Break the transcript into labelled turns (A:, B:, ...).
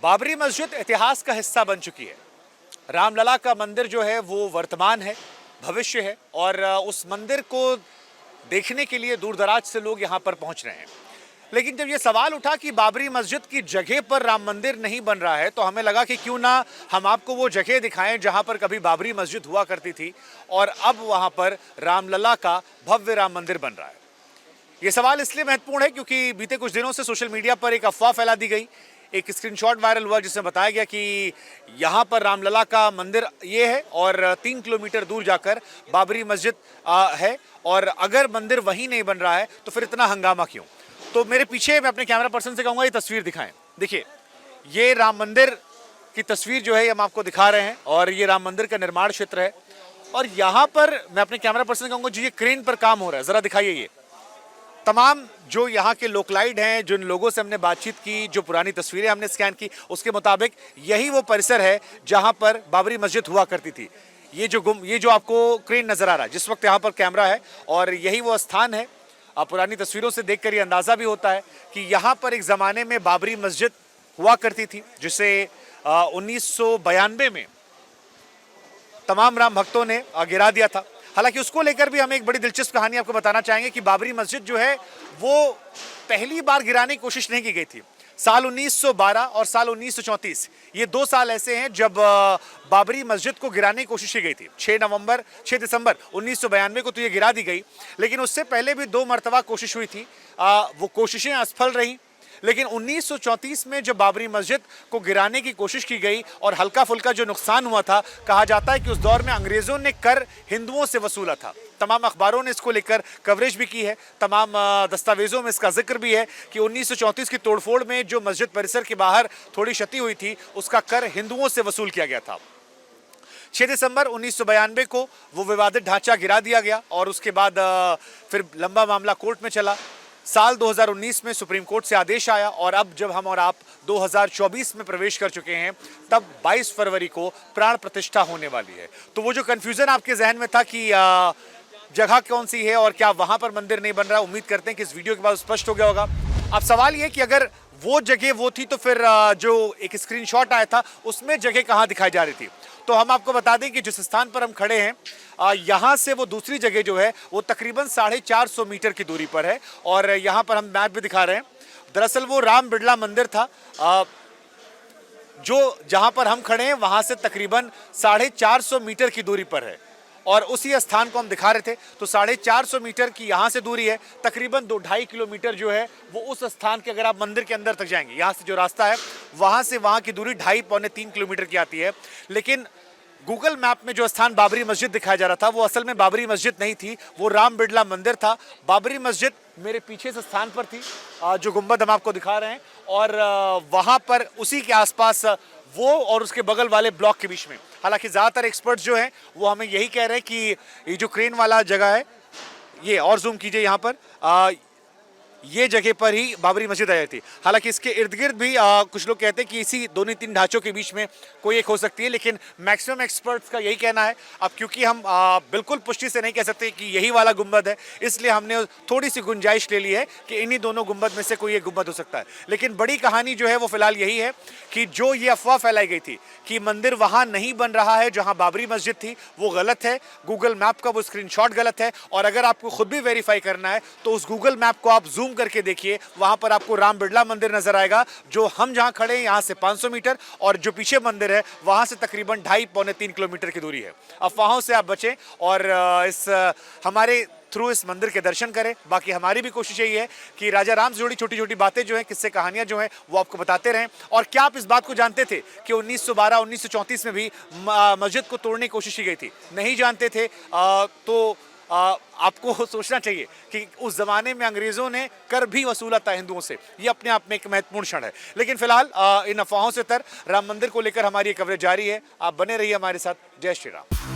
A: बाबरी मस्जिद इतिहास का हिस्सा बन चुकी है। रामलला का मंदिर जो है वो वर्तमान है, भविष्य है और उस मंदिर को देखने के लिए दूर दराज से लोग यहाँ पर पहुँच रहे हैं। लेकिन जब ये सवाल उठा कि बाबरी मस्जिद की जगह पर राम मंदिर नहीं बन रहा है, तो हमें लगा कि क्यों ना हम आपको वो जगह दिखाएं जहाँ पर कभी बाबरी मस्जिद हुआ करती थी और अब वहाँ पर रामलला का भव्य राम मंदिर बन रहा है। ये सवाल इसलिए महत्वपूर्ण है क्योंकि बीते कुछ दिनों से सोशल मीडिया पर एक अफवाह फैला दी गई, एक स्क्रीनशॉट वायरल हुआ जिसमें बताया गया कि यहाँ पर रामलला का मंदिर ये है और 3 किलोमीटर दूर जाकर बाबरी मस्जिद है और अगर मंदिर वहीं नहीं बन रहा है तो फिर इतना हंगामा क्यों। तो मेरे पीछे मैं अपने कैमरा पर्सन से कहूँगा ये तस्वीर दिखाएं। देखिए, ये राम मंदिर की तस्वीर जो है हम आपको दिखा रहे हैं और ये राम मंदिर का निर्माण क्षेत्र है और यहाँ पर मैं अपने कैमरा पर्सन से कहूँगा जो ये क्रेन पर काम हो रहा है, ज़रा दिखाइए। ये तमाम जो यहाँ के लोकलाइट हैं, जिन लोगों से हमने बातचीत की, जो पुरानी तस्वीरें हमने स्कैन की, उसके मुताबिक यही वो परिसर है जहाँ पर बाबरी मस्जिद हुआ करती थी। ये जो आपको क्रेन नज़र आ रहा है, जिस वक्त यहाँ पर कैमरा है और यही वो स्थान है। पुरानी तस्वीरों से देखकर ये अंदाज़ा भी होता है कि यहाँ पर एक ज़माने में बाबरी मस्जिद हुआ करती थी, जिसे 1992 में तमाम राम भक्तों ने गिरा दिया था। हालांकि उसको लेकर भी हम एक बड़ी दिलचस्प कहानी आपको बताना चाहेंगे कि बाबरी मस्जिद जो है वो पहली बार गिराने की कोशिश नहीं की गई थी। साल 1912 और साल 1934 ये 2 साल ऐसे हैं जब बाबरी मस्जिद को गिराने की कोशिश की गई थी। 6 दिसंबर 1992 को तो ये गिरा दी गई, लेकिन उससे पहले भी 2 मरतबा कोशिश हुई थी। वो कोशिशें असफल रहीं। लेकिन 1934 में जब बाबरी मस्जिद को गिराने की कोशिश की गई और हल्का फुल्का जो नुकसान हुआ था, कहा जाता है कि उस दौर में अंग्रेज़ों ने कर हिंदुओं से वसूला था। तमाम अखबारों ने इसको लेकर कवरेज भी की है, तमाम दस्तावेज़ों में इसका जिक्र भी है कि 1934 की तोड़फोड़ में जो मस्जिद परिसर के बाहर थोड़ी क्षति हुई थी, उसका कर हिंदुओं से वसूल किया गया था। 6 दिसंबर 1992 को वो विवादित ढांचा गिरा दिया गया और उसके बाद फिर लंबा मामला कोर्ट में चला। साल 2019 में सुप्रीम कोर्ट से आदेश आया और अब जब हम और आप 2024 में प्रवेश कर चुके हैं, तब 22 फरवरी को प्राण प्रतिष्ठा होने वाली है। तो वो जो कन्फ्यूज़न आपके जहन में था कि जगह कौन सी है और क्या वहाँ पर मंदिर नहीं बन रहा, उम्मीद करते हैं कि इस वीडियो के बाद स्पष्ट हो गया होगा। अब सवाल ये कि अगर वो जगह वो थी तो फिर जो एक स्क्रीनशॉट आया था उसमें जगह कहाँ दिखाई जा रही थी। तो हम आपको बता दें कि जिस स्थान पर हम खड़े हैं, यहाँ से वो दूसरी जगह जो है वो तकरीबन 450 मीटर की दूरी पर है और यहाँ पर हम मैप भी दिखा रहे हैं। दरअसल वो राम बिड़ला मंदिर था जो जहाँ पर हम खड़े हैं वहाँ से तकरीबन 450 मीटर की दूरी पर है और उसी स्थान को हम दिखा रहे थे। तो 450 मीटर की यहाँ से दूरी है, तकरीबन 2-2.5 किलोमीटर जो है वो उस स्थान के, अगर आप मंदिर के अंदर तक जाएंगे, यहाँ से जो रास्ता है वहाँ से वहाँ की दूरी 2.5-3 किलोमीटर की आती है। लेकिन गूगल मैप में जो स्थान बाबरी मस्जिद दिखाया जा रहा था वो असल में बाबरी मस्जिद नहीं थी, वो राम बिड़ला मंदिर था। बाबरी मस्जिद मेरे पीछे से स्थान पर थी, जो गुंबद हम आपको दिखा रहे हैं और वहाँ पर उसी के आसपास वो और उसके बगल वाले ब्लॉक के बीच में। हालांकि ज़्यादातर एक्सपर्ट्स जो हैं वो हमें यही कह रहे हैं कि ये जो क्रेन वाला जगह है, ये और जूम कीजिए यहाँ पर, ये जगह पर ही बाबरी मस्जिद आ जाती है। हालांकि इसके इर्द गिर्द भी कुछ लोग कहते हैं कि इसी 2-3 ढांचों के बीच में कोई एक हो सकती है, लेकिन मैक्सिमम एक्सपर्ट्स का यही कहना है। अब क्योंकि हम बिल्कुल पुष्टि से नहीं कह सकते कि यही वाला गुंबद है, इसलिए हमने थोड़ी सी गुंजाइश ले ली है कि इन्हीं दोनों गुंबद में से कोई एक गुंबद हो सकता है। लेकिन बड़ी कहानी जो है वो फिलहाल यही है कि जो ये अफवाह फैलाई गई थी कि मंदिर वहाँ नहीं बन रहा है जहाँ बाबरी मस्जिद थी, वो गलत है। गूगल मैप का वो स्क्रीनशॉट गलत है और अगर आपको खुद भी वेरीफाई करना है तो उस गूगल मैप को आप जूम करके देखिए, वहां पर आपको राम बिड़ला मंदिर नजर आएगा। जो हम जहां खड़े हैं यहाँ से 500 मीटर और जो पीछे मंदिर है वहां से तकरीबन 2.5-3 किलोमीटर की दूरी है। अफवाहों से आप बचें और हमारे थ्रू इस मंदिर के दर्शन करें। बाकी हमारी भी कोशिश यही है कि राजा राम से जुड़ी छोटी छोटी बातें जो हैं, किस्से कहानियां जो हैं, वो आपको बताते रहें। और क्या आप इस बात को जानते थे कि 1912-1934 में भी मस्जिद को तोड़ने की कोशिश की गई थी? नहीं जानते थे तो आपको सोचना चाहिए कि उस जमाने में अंग्रेजों ने कर भी वसूला था हिंदुओं से। ये अपने आप में एक महत्वपूर्ण क्षण है। लेकिन फिलहाल इन अफवाहों से तर राम मंदिर को लेकर हमारी कवरेज जारी है। आप बने रहिए हमारे साथ। जय श्री राम।